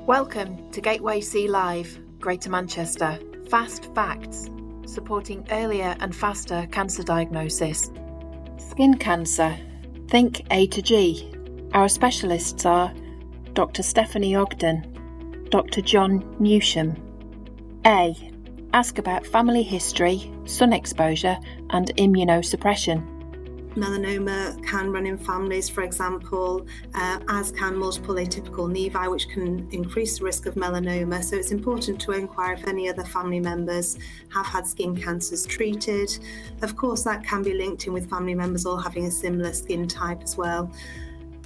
Welcome to GatewayC Live, Greater Manchester. Fast facts, supporting earlier and faster cancer diagnosis. Skin cancer. Think A to G. Our specialists are Dr. Stephanie Ogden, Dr. John Newsham. A. Ask about family history, sun exposure and immunosuppression. Melanoma can run in families, for example, as can multiple atypical nevi, which can increase the risk of melanoma. So it's important to inquire if any other family members have had skin cancers treated. Of course, that can be linked in with family members all having a similar skin type as well.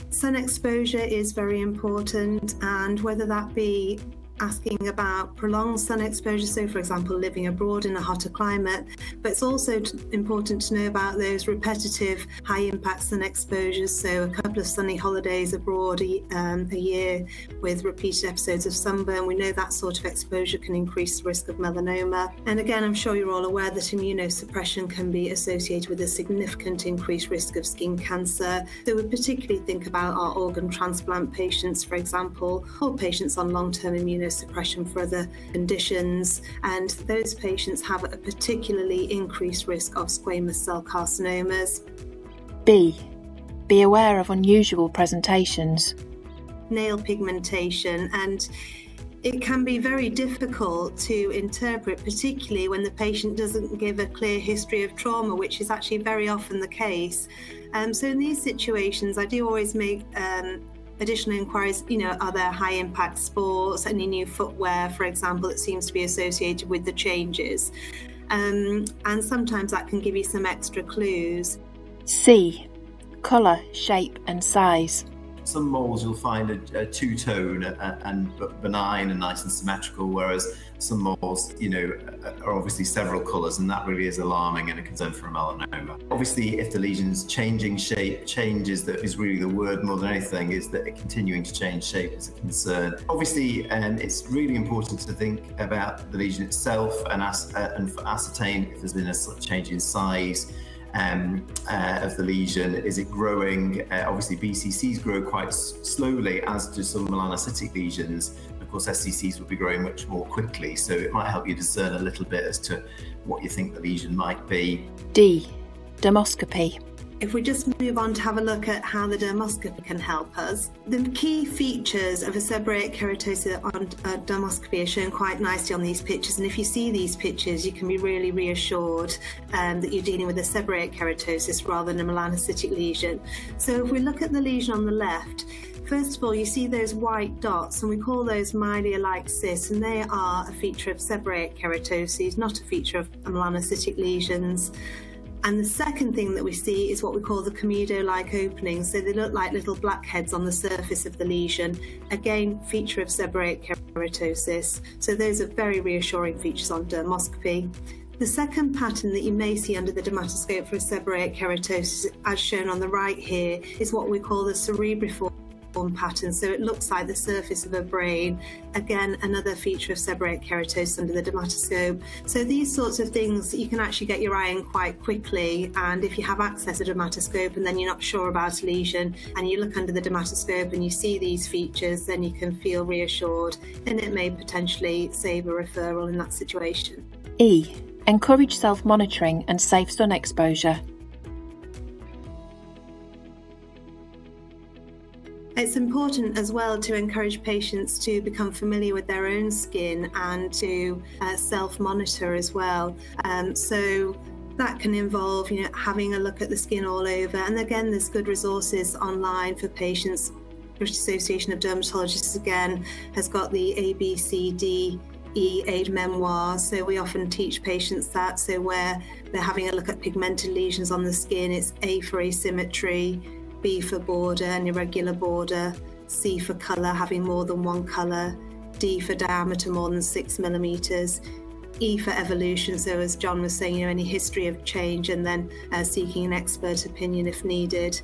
Sun exposure is very important, and whether that be asking about prolonged sun exposure, so for example living abroad in a hotter climate, but it's also important to know about those repetitive high impact sun exposures, so a couple of sunny holidays abroad a year with repeated episodes of sunburn. We know that sort of exposure can increase the risk of melanoma. And again, I'm sure you're all aware that immunosuppression can be associated with a significant increased risk of skin cancer. So we particularly think about our organ transplant patients, for example, or patients on long-term immunosuppression for other conditions, and those patients have a particularly increased risk of squamous cell carcinomas. B. Be aware of unusual presentations. Nail pigmentation, and it can be very difficult to interpret, particularly when the patient doesn't give a clear history of trauma, which is actually very often the case. So in these situations, I do always make additional inquiries, are there high impact sports, any new footwear, for example, that seems to be associated with the changes. And sometimes that can give you some extra clues. C. Colour, shape and size. Some moles you'll find a two-tone and benign and nice and symmetrical, whereas some moles, are obviously several colours, and that really is alarming and a concern for a melanoma. Obviously, if the lesion's changing shape, changes, that is really the word more than anything, is that it continuing to change shape is a concern. Obviously, it's really important to think about the lesion itself and ascertain if there's been a change in size of the lesion. Is it growing? Obviously BCCs grow quite slowly, as do some melanocytic lesions. Of course, SCCs will be growing much more quickly, so it might help you discern a little bit as to what you think the lesion might be. D. Dermoscopy. If we just move on to have a look at how the dermoscopy can help us, the key features of a seborrheic keratosis on dermoscopy are shown quite nicely on these pictures. And if you see these pictures, you can be really reassured that you're dealing with a seborrheic keratosis rather than a melanocytic lesion. So if we look at the lesion on the left, first of all, you see those white dots, and we call those milia-like cysts, and they are a feature of seborrheic keratosis, not a feature of melanocytic lesions. And the second thing that we see is what we call the comedo-like openings. So they look like little blackheads on the surface of the lesion. Again, feature of seborrheic keratosis. So those are very reassuring features on dermoscopy. The second pattern that you may see under the dermatoscope for a seborrheic keratosis, as shown on the right here, is what we call the cerebriform pattern. So it looks like the surface of a brain. Again, another feature of seborrheic keratosis under the dermatoscope. So these sorts of things you can actually get your eye in quite quickly, and if you have access to a dermatoscope and then you're not sure about a lesion and you look under the dermatoscope and you see these features, then you can feel reassured, and it may potentially save a referral in that situation. E. Encourage self-monitoring and safe sun exposure. It's important as well to encourage patients to become familiar with their own skin and to self-monitor as well. So that can involve, having a look at the skin all over. And again, there's good resources online for patients. British Association of Dermatologists, again, has got the ABCDE aid memoir. So we often teach patients that. So where they're having a look at pigmented lesions on the skin, it's A for asymmetry, B for border and irregular border, C for colour, having more than one colour, D for diameter more than 6 millimetres, E for evolution, so as John was saying, any history of change, and then seeking an expert opinion if needed.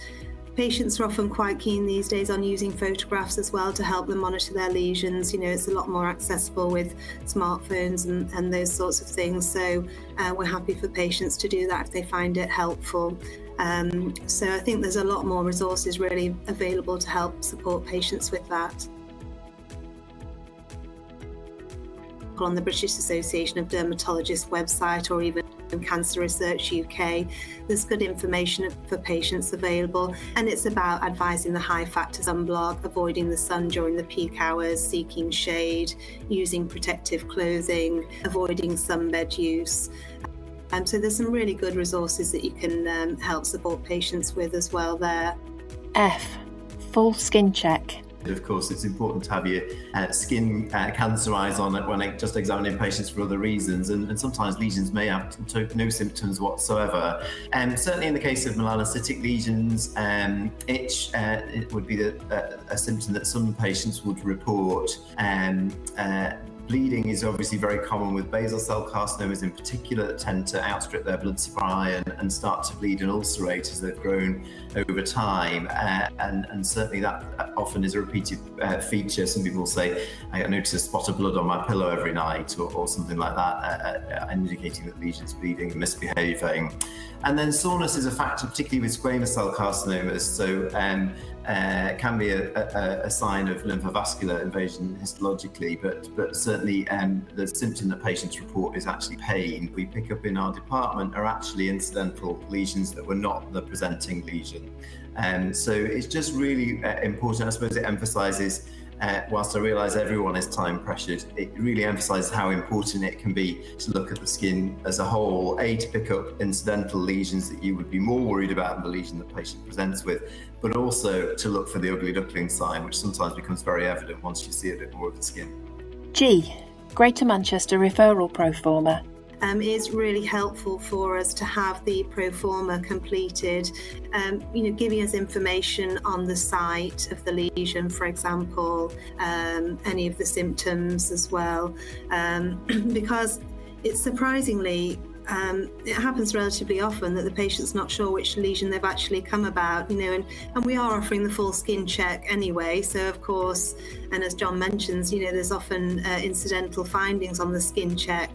Patients are often quite keen these days on using photographs as well to help them monitor their lesions. It's a lot more accessible with smartphones and those sorts of things. So we're happy for patients to do that if they find it helpful. So I think there's a lot more resources really available to help support patients with that. article on the British Association of Dermatologists website, or even Cancer Research UK. There's good information for patients available, and it's about advising the high factor sunblock, avoiding the sun during the peak hours, seeking shade, using protective clothing, avoiding sunbed use. So there's some really good resources that you can help support patients with as well there. F. Full skin check. Of course, it's important to have your skin cancer eyes on it when just examining patients for other reasons, and sometimes lesions may have no symptoms whatsoever. Certainly in the case of melanocytic lesions, itch it would be a symptom that some patients would report. Bleeding is obviously very common with basal cell carcinomas in particular, that tend to outstrip their blood supply and start to bleed and ulcerate as they've grown over time. And certainly that often is a repeated feature. Some people say, I notice a spot of blood on my pillow every night, or something like that, indicating that the lesion's bleeding and misbehaving. And then soreness is a factor, particularly with squamous cell carcinomas. So can be a sign of lymphovascular invasion histologically, but certainly the symptom that patients report is actually pain. We pick up in our department are actually incidental lesions that were not the presenting lesion. So it's just really important. I suppose it emphasises, whilst I realise everyone is time pressured, it really emphasises how important it can be to look at the skin as a whole, to pick up incidental lesions that you would be more worried about than the lesion the patient presents with, but also to look for the ugly duckling sign, which sometimes becomes very evident once you see a bit more of the skin. G. Greater Manchester referral pro forma. Is really helpful for us to have the pro forma completed, giving us information on the site of the lesion, for example, any of the symptoms as well, because it's surprisingly, it happens relatively often that the patient's not sure which lesion they've actually come about, and we are offering the full skin check anyway. So of course, and as John mentions, there's often incidental findings on the skin check.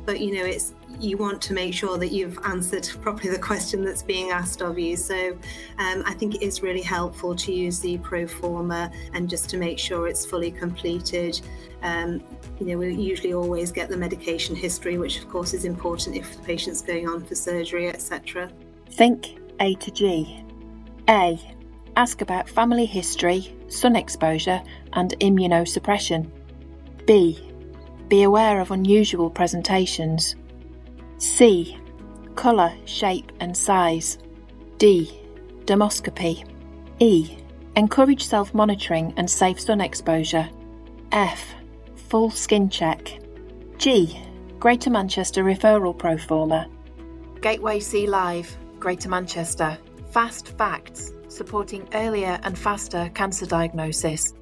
But you want to make sure that you've answered properly the question that's being asked of you. So I think it is really helpful to use the pro forma and just to make sure it's fully completed. We usually always get the medication history, which of course is important if the patient's going on for surgery, etc. Think A to G. A. Ask about family history, sun exposure and immunosuppression. B. Be aware of unusual presentations. C. Colour, shape and size. D. Dermoscopy. E. Encourage self-monitoring and safe sun exposure. F. Full skin check. G. Greater Manchester referral pro forma. GatewayC Live, Greater Manchester. Fast facts, supporting earlier and faster cancer diagnosis.